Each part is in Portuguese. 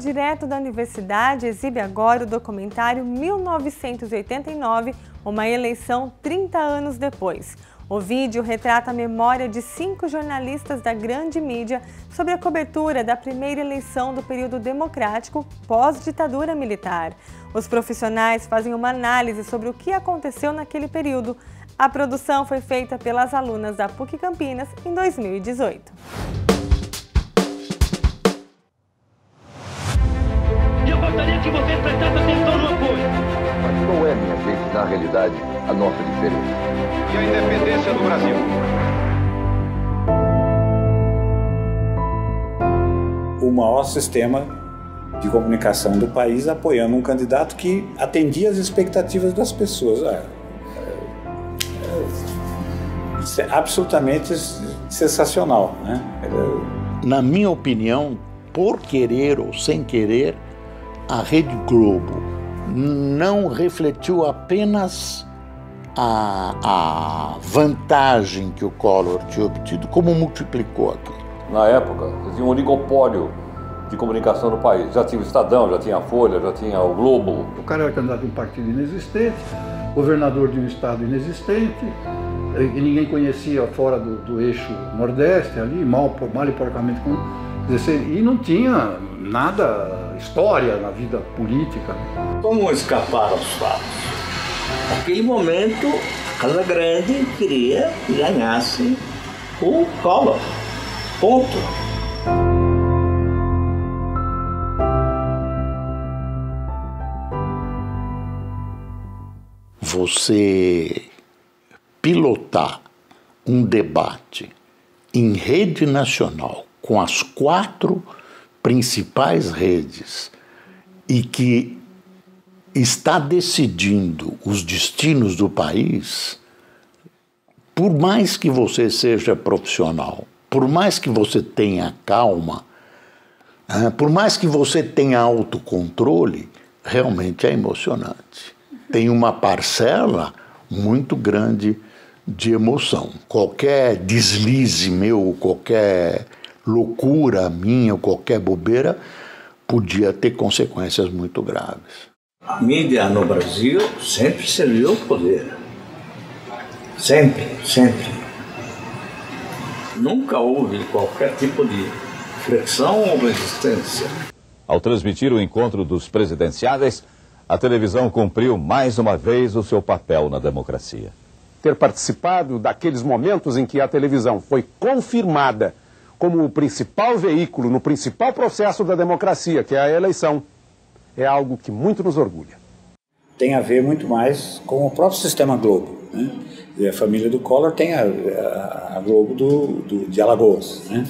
direto da universidade exibe agora o documentário 1989, uma eleição 30 anos depois. O vídeo retrata a memória de 5 jornalistas da grande mídia sobre a cobertura da primeira eleição do período democrático pós-ditadura militar. Os profissionais fazem uma análise sobre o que aconteceu naquele período. A produção foi feita pelas alunas da PUC Campinas em 2018. Eu gostaria que você prestasse atenção numa coisa. Mas qual é, minha gente, na realidade, a nossa diferença? E a independência do Brasil. O maior sistema de comunicação do país apoiando um candidato que atendia às expectativas das pessoas. Isso é absolutamente sensacional, né? Na minha opinião, por querer ou sem querer, a Rede Globo não refletiu apenas a vantagem que o Collor tinha obtido, como multiplicou aquilo. Na época, tinha um oligopólio de comunicação no país. Já tinha o Estadão, já tinha a Folha, já tinha o Globo. O cara era candidato de um partido inexistente, governador de um estado inexistente, e ninguém conhecia fora do eixo Nordeste, ali, mal e porcamente com 16, e não tinha nada, história na vida política. Como escapar aos fatos? Naquele momento, a Casa Grande queria que ganhasse o Collor. Ponto. Você pilotar um debate em rede nacional com as 4 principais redes e que está decidindo os destinos do país, por mais que você seja profissional, por mais que você tenha calma, por mais que você tenha autocontrole, realmente é emocionante. Tem uma parcela muito grande de emoção. Qualquer deslize meu, qualquer loucura minha, qualquer bobeira, podia ter consequências muito graves. A mídia no Brasil sempre serviu ao poder. Sempre, sempre. Nunca houve qualquer tipo de flexão ou resistência. Ao transmitir o encontro dos presidenciáveis, a televisão cumpriu mais uma vez o seu papel na democracia. Ter participado daqueles momentos em que a televisão foi confirmada como o principal veículo no principal processo da democracia, que é a eleição, é algo que muito nos orgulha. Tem a ver muito mais com o próprio sistema Globo, né? A família do Collor tem a Globo de Alagoas, né?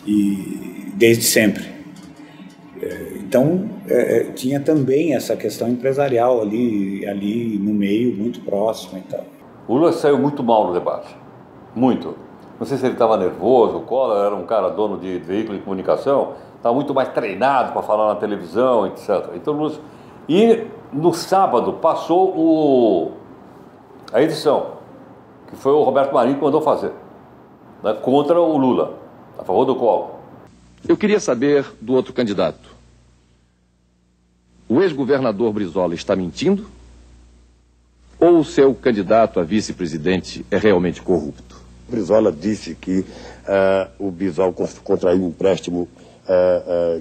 E desde sempre. Então, tinha também essa questão empresarial ali no meio, muito próximo e tal. O Lula saiu muito mal no debate, muito. Não sei se ele estava nervoso, o Collor era um cara dono de veículo de comunicação, estava muito mais treinado para falar na televisão, etc. Então, e no sábado passou a edição, que foi o Roberto Marinho que mandou fazer, né, contra o Lula, a favor do Collor. Eu queria saber do outro candidato. O ex-governador Brizola está mentindo? Ou o seu candidato a vice-presidente é realmente corrupto? Brizola disse que o Bisol contraiu um empréstimo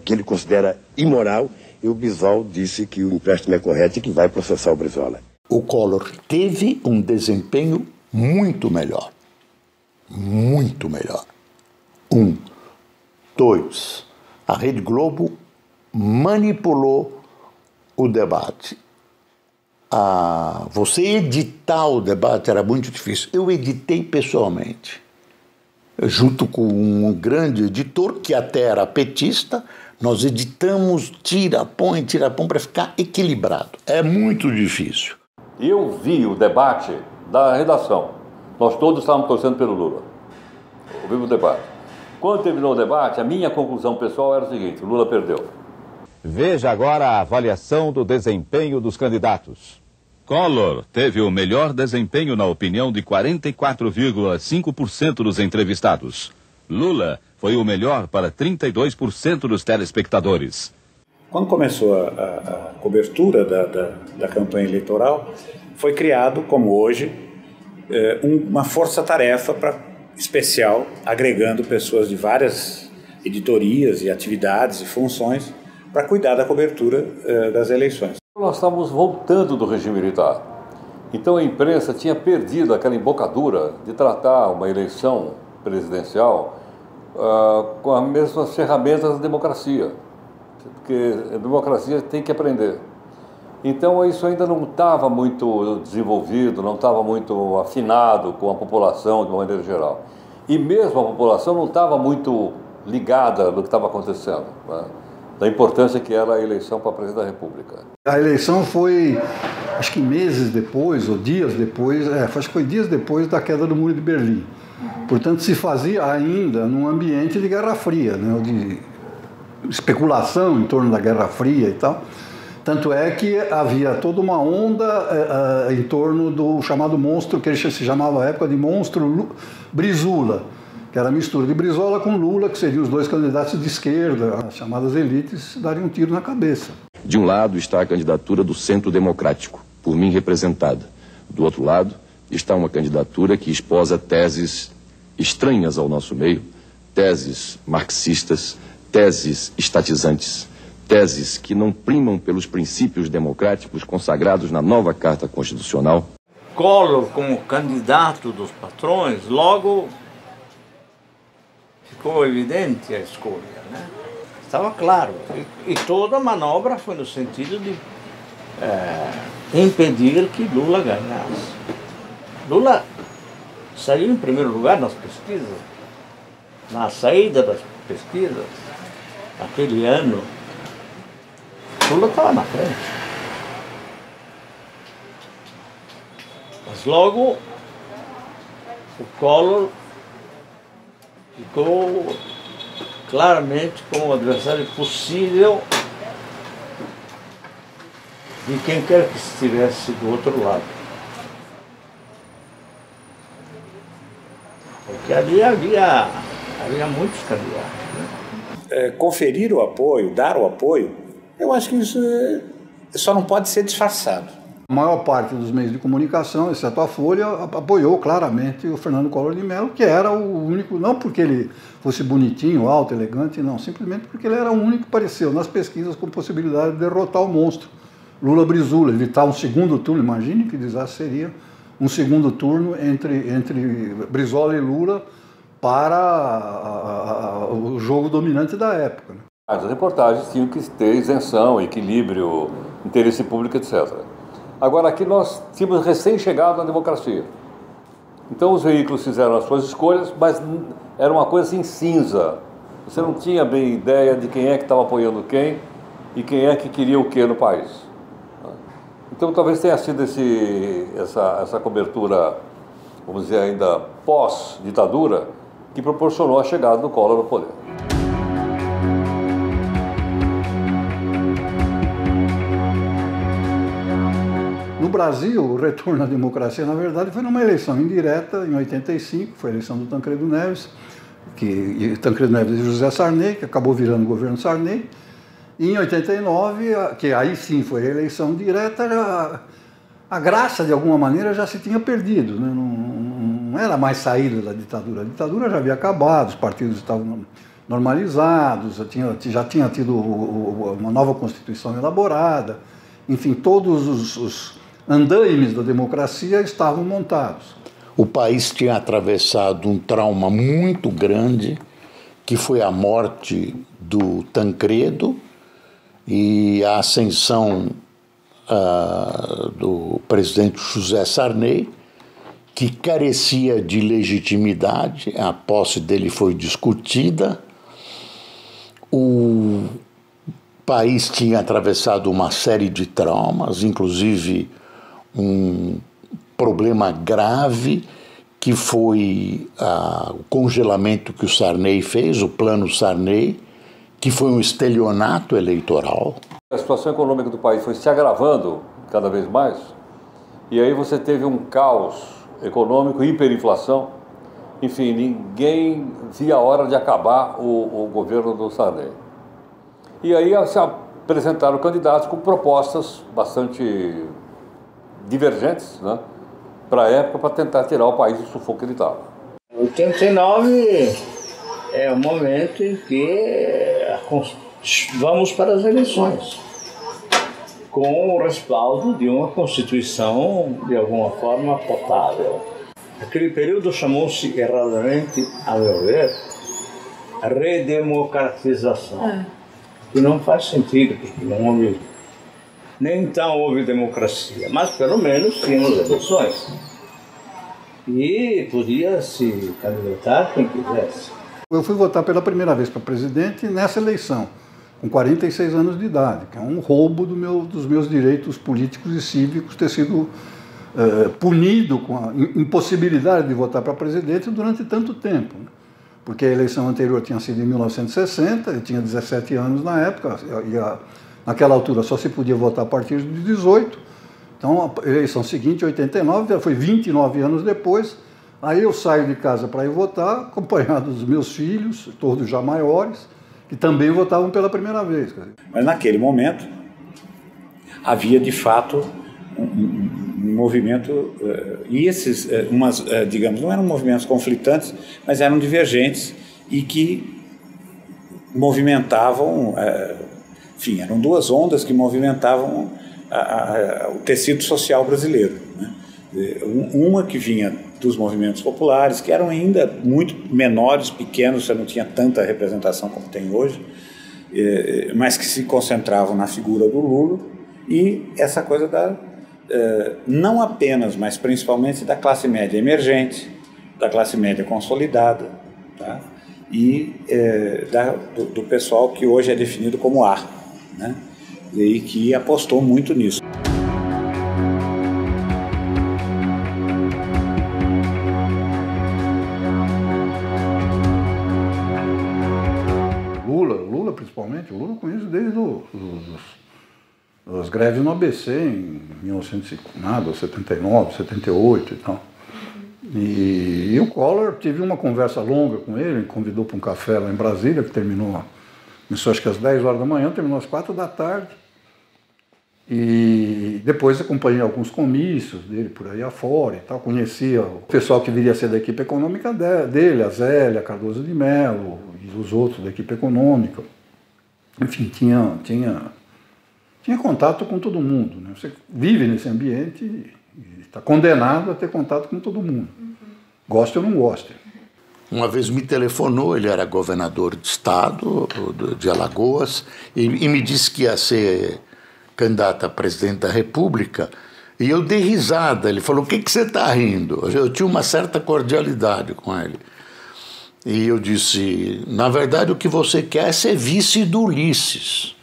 que ele considera imoral, e o Bisol disse que o empréstimo é correto e que vai processar o Brizola. O Collor teve um desempenho muito melhor. Muito melhor. 1. 2. A Rede Globo manipulou o debate. Você editar o debate era muito difícil. Eu editei pessoalmente, junto com um grande editor que até era petista. Nós editamos tira-põe para ficar equilibrado. É muito difícil. Eu vi o debate da redação. Nós todos estávamos torcendo pelo Lula. Ouvimos o debate. Quando terminou o debate, a minha conclusão pessoal era o seguinte: o Lula perdeu. Veja agora a avaliação do desempenho dos candidatos. Collor teve o melhor desempenho na opinião de 44,5% dos entrevistados. Lula foi o melhor para 32% dos telespectadores. Quando começou a cobertura da campanha eleitoral, foi criado, como hoje, uma força-tarefa especial, agregando pessoas de várias editorias e atividades e funções para cuidar da cobertura das eleições. Nós estávamos voltando do regime militar. Então a imprensa tinha perdido aquela embocadura de tratar uma eleição presidencial com as mesmas ferramentas da democracia. Porque a democracia tem que aprender. Então isso ainda não estava muito desenvolvido, não estava muito afinado com a população de uma maneira geral. E mesmo a população não estava muito ligada no que estava acontecendo, né? Da importância que era a eleição para presidente da República. A eleição foi, acho que meses depois, ou dias depois, acho que foi dias depois da queda do Muro de Berlim. Portanto, se fazia ainda num ambiente de Guerra Fria, né, de especulação em torno da Guerra Fria e tal. Tanto é que havia toda uma onda em torno do chamado monstro, que ele se chamava à época de monstro Brizola, que era a mistura de Brizola com Lula, que seriam os dois candidatos de esquerda, as chamadas elites, dariam um tiro na cabeça. De um lado está a candidatura do Centro Democrático, por mim representada. Do outro lado está uma candidatura que esposa teses estranhas ao nosso meio, teses marxistas, teses estatizantes, teses que não primam pelos princípios democráticos consagrados na nova Carta Constitucional. Collor como candidato dos patrões, logo ficou evidente a escolha, né? Estava claro. E toda a manobra foi no sentido de impedir que Lula ganhasse. Lula saiu em primeiro lugar nas pesquisas, na saída das pesquisas, naquele ano. Lula estava na frente. Mas logo o Collor ficou claramente como adversário possível de quem quer que estivesse do outro lado. Porque ali havia muitos candidatos, né? Conferir o apoio, dar o apoio, eu acho que isso só não pode ser disfarçado. A maior parte dos meios de comunicação, exceto a Folha, apoiou claramente o Fernando Collor de Mello, que era o único, não porque ele fosse bonitinho, alto, elegante, não, simplesmente porque ele era o único que apareceu nas pesquisas com possibilidade de derrotar o monstro, Lula Brizola. Ele está um segundo turno, imagine que desastre seria um segundo turno entre Brizola e Lula para o jogo dominante da época, né? As reportagens tinham que ter isenção, equilíbrio, interesse público, etc. Agora, aqui nós tínhamos recém-chegado na democracia. Então os veículos fizeram as suas escolhas, mas era uma coisa assim cinza. Você não tinha bem ideia de quem é que estava apoiando quem e quem é que queria o que no país. Então talvez tenha sido essa cobertura, vamos dizer, ainda pós-ditadura, que proporcionou a chegada do Collor ao poder. No Brasil, o retorno à democracia, na verdade, foi numa eleição indireta, em 85, foi a eleição do Tancredo Neves, Tancredo Neves e José Sarney, que acabou virando o governo Sarney. E em 89, que aí sim foi a eleição direta, a graça, de alguma maneira, já se tinha perdido, né? Não era mais saída da ditadura. A ditadura já havia acabado, os partidos estavam normalizados, já tinha tido uma nova Constituição elaborada, enfim, todos os andaimes da democracia estavam montados. O país tinha atravessado um trauma muito grande, que foi a morte do Tancredo e a ascensão do presidente José Sarney, que carecia de legitimidade, a posse dele foi discutida, o país tinha atravessado uma série de traumas, inclusive um problema grave que foi o congelamento que o Sarney fez, o plano Sarney, que foi um estelionato eleitoral. A situação econômica do país foi se agravando cada vez mais, e aí você teve um caos econômico, hiperinflação, enfim, ninguém via a hora de acabar o governo do Sarney. E aí apresentaram candidatos com propostas bastante divergentes, né, para a época, para tentar tirar o país do sufoco que ele estava. 89 é o momento em que vamos para as eleições, com o respaldo de uma Constituição, de alguma forma, potável. Aquele período chamou-se, erradamente, a meu ver, redemocratização, que não faz sentido, porque não houve, nem então houve democracia, mas pelo menos tínhamos eleições. E podia se candidatar quem quisesse. Eu fui votar pela primeira vez para presidente nessa eleição, com 46 anos de idade, que é um roubo dos meus direitos políticos e cívicos ter sido punido com a impossibilidade de votar para presidente durante tanto tempo. Porque a eleição anterior tinha sido em 1960, eu tinha 17 anos na época, e naquela altura só se podia votar a partir de 18. Então a eleição seguinte, 89, já foi 29 anos depois. Aí eu saio de casa para ir votar, acompanhado dos meus filhos, todos já maiores, que também votavam pela primeira vez. Mas naquele momento havia de fato um movimento, e esses, digamos, não eram movimentos conflitantes, mas eram divergentes e que movimentavam, enfim, eram duas ondas que movimentavam o tecido social brasileiro, né? Uma que vinha dos movimentos populares, que eram ainda muito menores, pequenos, você não tinha tanta representação como tem hoje, mas que se concentravam na figura do Lula, e essa coisa não apenas, mas principalmente da classe média emergente, da classe média consolidada, tá? E do pessoal que hoje é definido como A, né? E que apostou muito nisso. Lula principalmente, o Lula eu conheço desde as greves no ABC em 1979, 78 e tal. E o Collor, tive uma conversa longa com ele, me convidou para um café lá em Brasília, que começou acho que às 10 horas da manhã, terminou às 4 da tarde. E depois acompanhei alguns comícios dele por aí afora e tal, conhecia o pessoal que viria a ser da equipe econômica dele, a Zélia, Cardoso de Mello e os outros da equipe econômica. Enfim, tinha contato com todo mundo, né? Você vive nesse ambiente e está condenado a ter contato com todo mundo, goste ou não goste. Uma vez me telefonou, ele era governador de estado, de Alagoas, e me disse que ia ser candidato a presidente da República, e eu dei risada. Ele falou: o que você está rindo? Eu tinha uma certa cordialidade com ele. E eu disse: na verdade o que você quer é ser vice do Ulisses,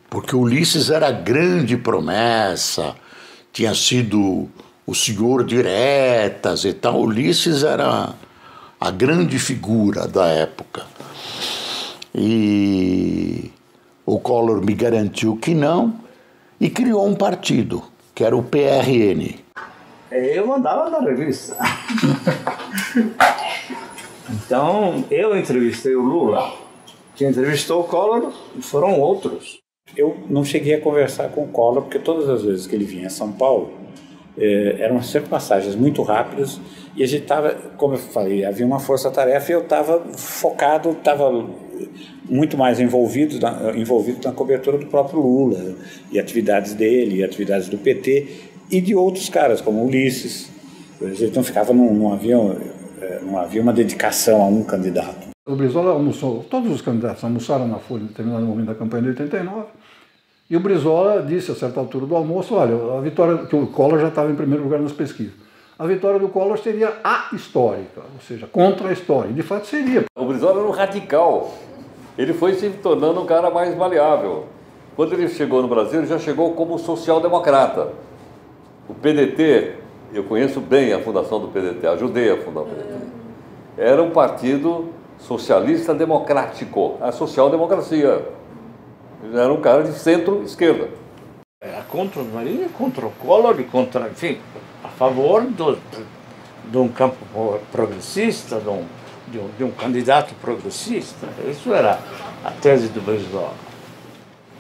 porque o Ulisses era a grande promessa, tinha sido o senhor diretas e tal. O Ulisses era a grande figura da época. E o Collor me garantiu que não, e criou um partido, que era o PRN. Eu mandava na revista. Então, eu entrevistei o Lula. Quem entrevistou o Collor foram outros. Eu não cheguei a conversar com o Collor, porque todas as vezes que ele vinha a São Paulo, eram sempre passagens muito rápidas, e a gente estava, como eu falei, havia uma força-tarefa, e eu estava focado, estava muito mais envolvido na cobertura do próprio Lula, e atividades dele, e atividades do PT, e de outros caras, como Ulisses. A gente não ficava, não havia uma dedicação a um candidato. O Brizola almoçou, todos os candidatos almoçaram na Folha em determinado momento da campanha de 89, e o Brizola disse a certa altura do almoço: olha, a vitória, que o Collor já estava em primeiro lugar nas pesquisas, a vitória do Collor seria histórica, ou seja, contra a história, e de fato seria. O Brizola era um radical, ele foi se tornando um cara mais maleável. Quando ele chegou no Brasil, ele já chegou como social-democrata. O PDT, eu conheço bem a fundação do PDT, ajudei a fundar o PDT. Era um partido socialista democrático, a social-democracia. Ele era um cara de centro-esquerda. Era contra o Marinho, contra o Collor, enfim, a favor de um campo progressista, de um candidato progressista. Isso era a tese do Brizola.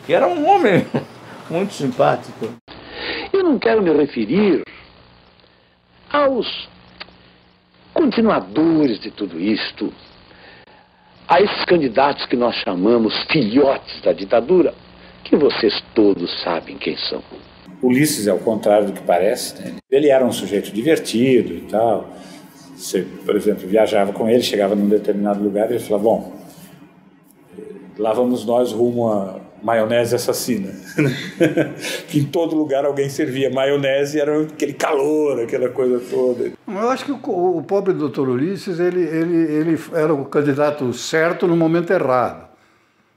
que era um homem muito simpático. Eu não quero me referir aos continuadores de tudo isto, a esses candidatos que nós chamamos filhotes da ditadura, que vocês todos sabem quem são. Ulisses, ao contrário do que parece, né? Ele era um sujeito divertido e tal. Você, por exemplo, viajava com ele, chegava num determinado lugar e ele falava, bom, lá vamos nós rumo a maionese assassina. Que em todo lugar alguém servia maionese e era aquele calor, aquela coisa toda. Eu acho que o pobre doutor Ulisses, ele era o candidato certo no momento errado.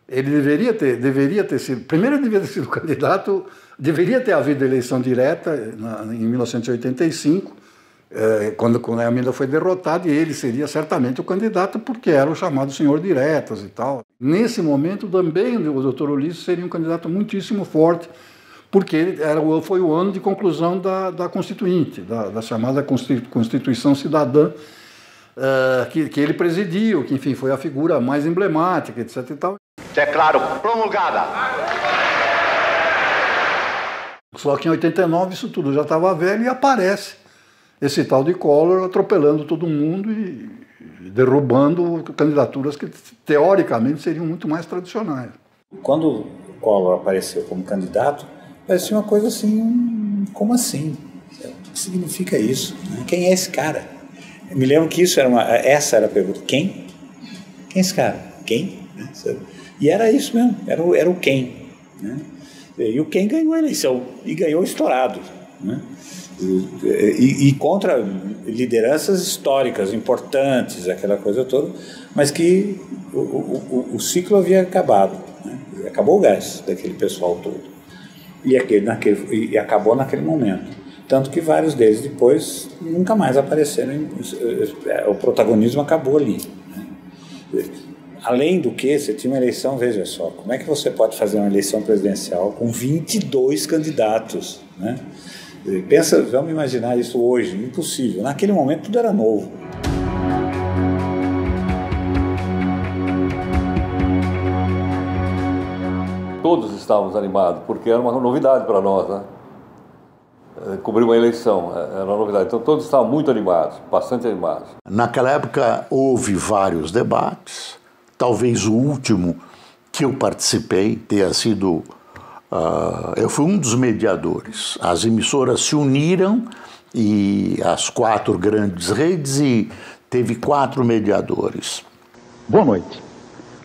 Ele deveria ter sido, primeiro ele deveria ter sido candidato, deveria ter havido eleição direta em 1985, quando a Emília foi derrotada, e ele seria certamente o candidato, porque era o chamado senhor diretas e tal. Nesse momento também o doutor Ulisses seria um candidato muitíssimo forte, porque foi o ano de conclusão da Constituinte, da chamada Constituição Cidadã, que ele presidiu, que enfim foi a figura mais emblemática, etc. e tal. Declaro promulgada. Só que em 89 isso tudo já estava velho e aparece esse tal de Collor atropelando todo mundo e derrubando candidaturas que teoricamente seriam muito mais tradicionais. Quando o Collor apareceu como candidato, parecia uma coisa assim, como assim? O que significa isso? Quem é esse cara? Eu me lembro que essa era a pergunta. Quem? Quem é esse cara? Quem? E era isso mesmo, era o quem. Né? E o quem ganhou a eleição, e ganhou estourado. Né? E contra lideranças históricas importantes, aquela coisa toda, mas que o ciclo havia acabado. Né? Acabou o gás daquele pessoal todo. E acabou naquele momento. Tanto que vários deles depois nunca mais apareceram. O protagonismo acabou ali. Né? Além do que, você tinha uma eleição, veja só, como é que você pode fazer uma eleição presidencial com 22 candidatos? Né? Pensa, vamos imaginar isso hoje, impossível. Naquele momento tudo era novo. Todos estávamos animados, porque era uma novidade para nós, né? Cobrir uma eleição, era uma novidade. Então todos estavam muito animados, bastante animados. Naquela época houve vários debates, talvez o último que eu participei tenha sido... eu fui um dos mediadores. As emissoras se uniram, e as 4 grandes redes, e teve 4 mediadores. Boa noite.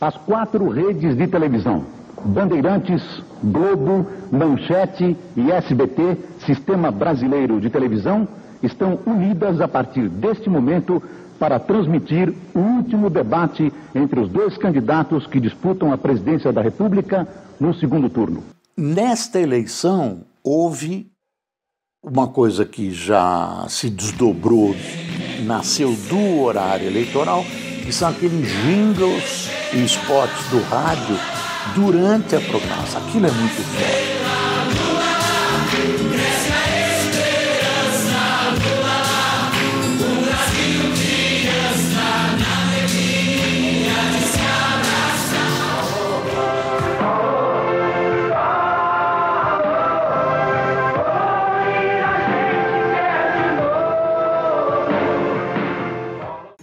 As 4 redes de televisão, Bandeirantes, Globo, Manchete e SBT, Sistema Brasileiro de Televisão, estão unidas a partir deste momento para transmitir o último debate entre os 2 candidatos que disputam a presidência da República no segundo turno. Nesta eleição, houve uma coisa que já se desdobrou, nasceu do horário eleitoral, que são aqueles jingles e spots do rádio durante a programação. Aquilo é muito forte.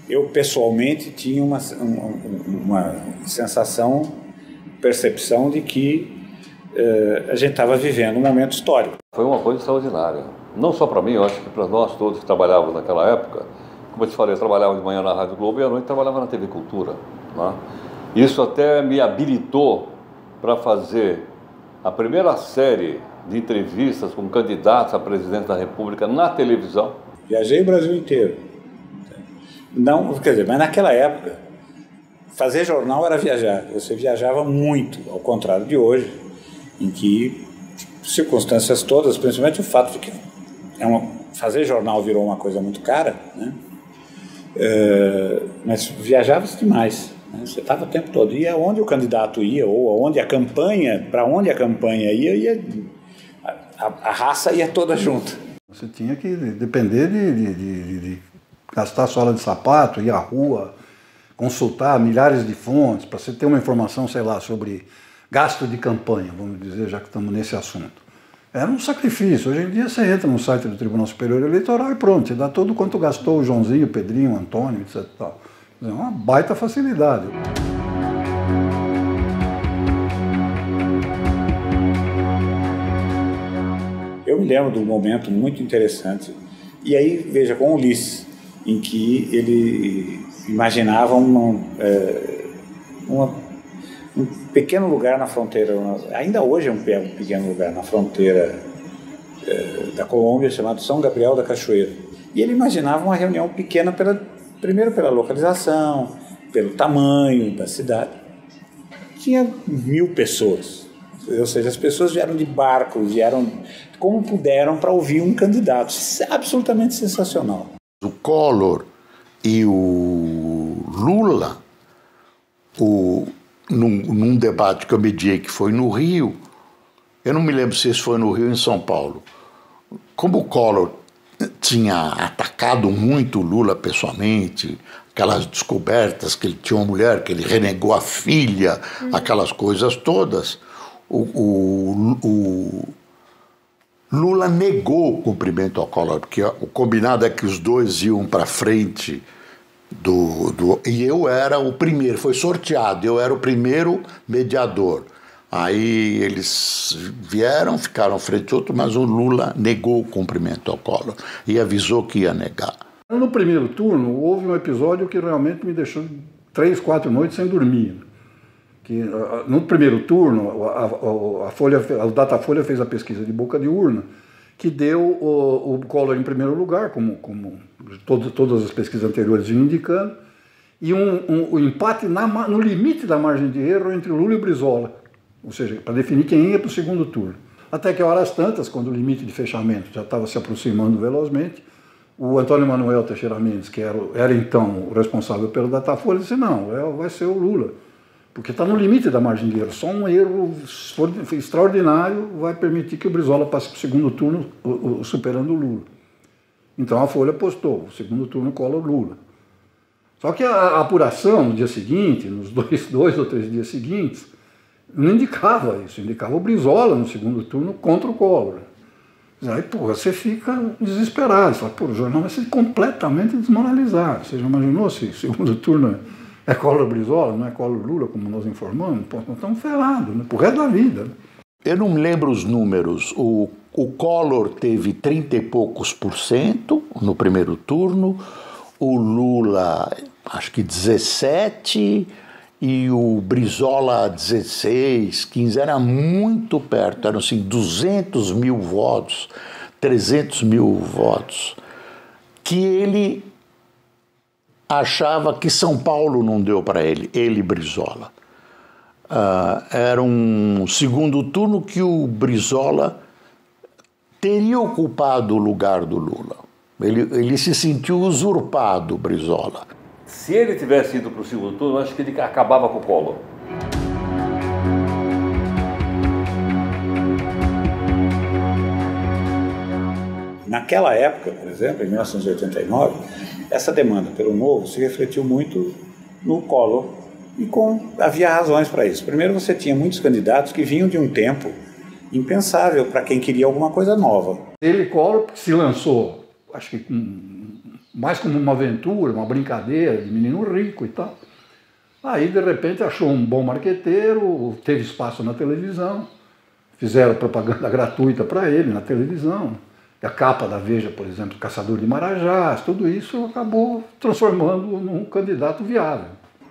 Eu, pessoalmente, tinha uma sensação, percepção de que a gente estava vivendo um momento histórico. Foi uma coisa extraordinária. Não só para mim, eu acho que para nós todos que trabalhávamos naquela época. Como eu te falei, eu trabalhava de manhã na Rádio Globo e à noite trabalhava na TV Cultura. Né? Isso até me habilitou para fazer a primeira série de entrevistas com candidatos a presidente da República na televisão. Viajei o Brasil inteiro. Não, quer dizer, mas naquela época, fazer jornal era viajar. Você viajava muito, ao contrário de hoje, em que circunstâncias todas, principalmente o fato de que fazer jornal virou uma coisa muito cara, né? Mas viajava-se demais. Né? Você estava o tempo todo. E aonde o candidato ia, ou aonde a campanha, para onde a campanha ia a raça ia toda junto. Você tinha que depender de gastar sola de sapato, ir à rua, consultar milhares de fontes para você ter uma informação, sei lá, sobre gasto de campanha, vamos dizer, já que estamos nesse assunto. Era um sacrifício. Hoje em dia você entra no site do Tribunal Superior Eleitoral e pronto, você dá todo quanto gastou o Joãozinho, o Pedrinho, o Antônio, etc. É uma baita facilidade. Eu me lembro de um momento muito interessante, e aí veja com Ulisses, em que ele imaginava um pequeno lugar na fronteira, ainda hoje é um pequeno lugar na fronteira da Colômbia, chamado São Gabriel da Cachoeira. E ele imaginava uma reunião pequena, primeiro pela localização, pelo tamanho da cidade. Tinha 1.000 pessoas, ou seja, as pessoas vieram de barco, vieram como puderam para ouvir um candidato. Isso é absolutamente sensacional. O Collor e o Lula, num debate que eu mediei, que foi no Rio, eu não me lembro se isso foi no Rio ou em São Paulo, como o Collor tinha atacado muito o Lula pessoalmente, aquelas descobertas que ele tinha uma mulher, que ele renegou a filha, aquelas coisas todas, o Lula negou o cumprimento ao Collor, porque o combinado é que os dois iam para frente e eu era o primeiro, foi sorteado, eu era o primeiro mediador. Aí eles vieram, ficaram frente ao outro, mas o Lula negou o cumprimento ao Collor e avisou que ia negar. No primeiro turno, houve um episódio que realmente me deixou 3, 4 noites sem dormir. Que, no primeiro turno, o Datafolha fez a pesquisa de boca de urna, que deu o Collor em primeiro lugar, como todas as pesquisas anteriores vinham indicando, e o empate no limite da margem de erro entre Lula e Brizola, ou seja, para definir quem ia para o segundo turno. Até que horas tantas, quando o limite de fechamento já estava se aproximando velozmente, o Antônio Manuel Teixeira Mendes, que era então o responsável pelo Datafolha, disse: não, vai ser o Lula, porque está no limite da margem de erro. Só um erro extraordinário vai permitir que o Brizola passe para o segundo turno, superando o Lula. Então a Folha postou: o segundo turno Collor-Lula. Só que a apuração no dia seguinte, nos dois ou três dias seguintes, não indicava isso, indicava o Brizola no segundo turno contra o Collor. Aí, você fica desesperado, você fala, o jornal vai ser completamente desmoralizado. Você já imaginou se o segundo turno é Collor-Brizola, não é Collor-Lula, como nós informamos? Nós estamos ferrados, né? Pro resto da vida. Né? Eu não me lembro os números. O Collor teve 30 e poucos % no primeiro turno, o Lula acho que 17%, e o Brizola 16, 15, era muito perto, eram assim 200 mil votos, 300 mil votos, que ele achava que São Paulo não deu para ele Brizola. Era um segundo turno que o Brizola teria ocupado o lugar do Lula. Ele se sentiu usurpado, Brizola. Se ele tivesse ido para o segundo turno, eu acho que ele acabava com o Collor. Naquela época, por exemplo, em 1989, essa demanda pelo Novo se refletiu muito no Collor e havia razões para isso. Primeiro, você tinha muitos candidatos que vinham de um tempo impensável para quem queria alguma coisa nova. Ele, Collor, se lançou, acho que mais como uma aventura, uma brincadeira de menino rico e tal. Aí, de repente, achou um bom marqueteiro, teve espaço na televisão, fizeram propaganda gratuita para ele na televisão. A capa da Veja, por exemplo, Caçador de Marajás, tudo isso acabou transformando num candidato viável.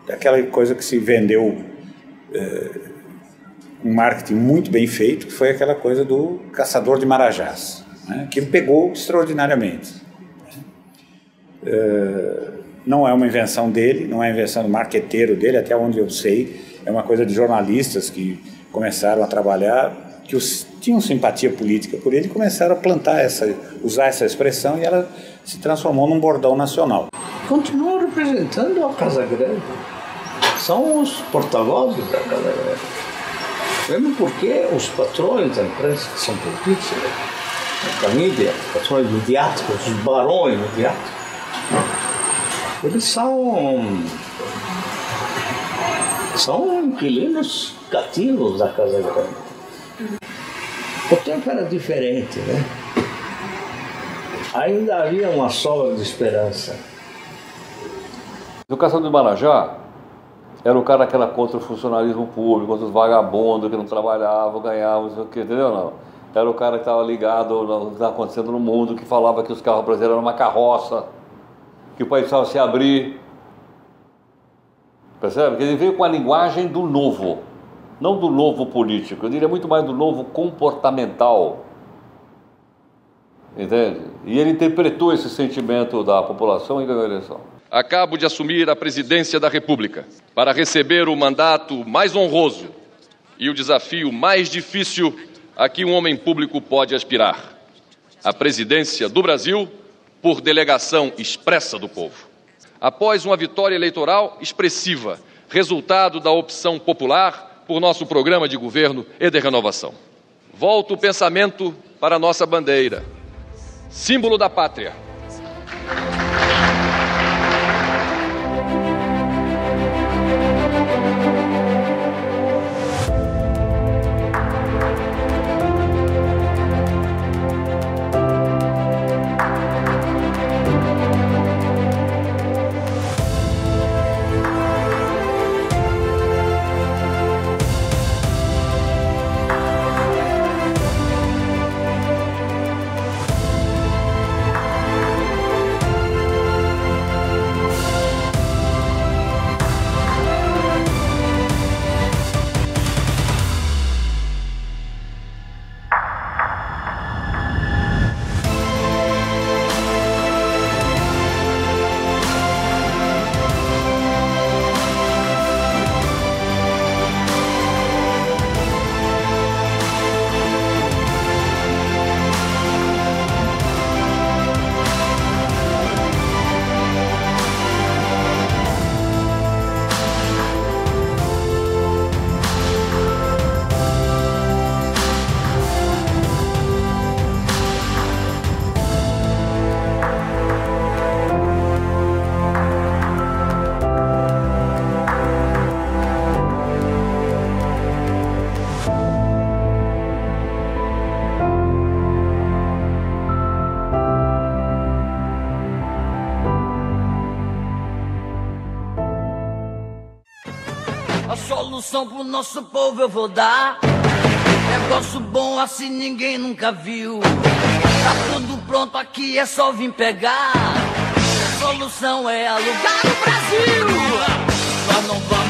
Aquela coisa que se vendeu, um marketing muito bem feito, que foi aquela coisa do Caçador de Marajás, né, que ele pegou extraordinariamente. Não é uma invenção dele, não é uma invenção do marqueteiro dele, até onde eu sei, é uma coisa de jornalistas que começaram a trabalhar, que tinham simpatia política por ele, e começaram a usar essa expressão, e ela se transformou num bordão nacional. Continuam representando a Casa Grande, são os porta-vozes da Casa Grande. Mesmo porque os patrões da imprensa, que são políticos, da mídia, os patrões midiáticos, os barões midiáticos, eles são São inquilinos cativos da Casa Grande. O tempo era diferente, né? Ainda havia uma sobra de esperança. O Caçador de Marajá era o cara que era contra o funcionalismo público, contra os vagabundos que não trabalhavam, ganhavam, não sei o que, entendeu? Não. Era o cara que estava ligado ao que estava acontecendo no mundo, que falava que os carros brasileiros eram uma carroça, que o país precisava se abrir. Percebe? Que ele veio com a linguagem do novo, não do novo político, eu diria muito mais do novo comportamental. Entende? E ele interpretou esse sentimento da população e ganhou a eleição. Acabo de assumir a presidência da República para receber o mandato mais honroso e o desafio mais difícil a que um homem público pode aspirar: a presidência do Brasil por delegação expressa do povo. Após uma vitória eleitoral expressiva, resultado da opção popular por nosso programa de governo e de renovação. Volto o pensamento para a nossa bandeira, símbolo da pátria. A solução pro nosso povo eu vou dar. Negócio bom assim ninguém nunca viu. Tá tudo pronto aqui, é só vir pegar. A solução é alugar no Brasil. Nós não vamos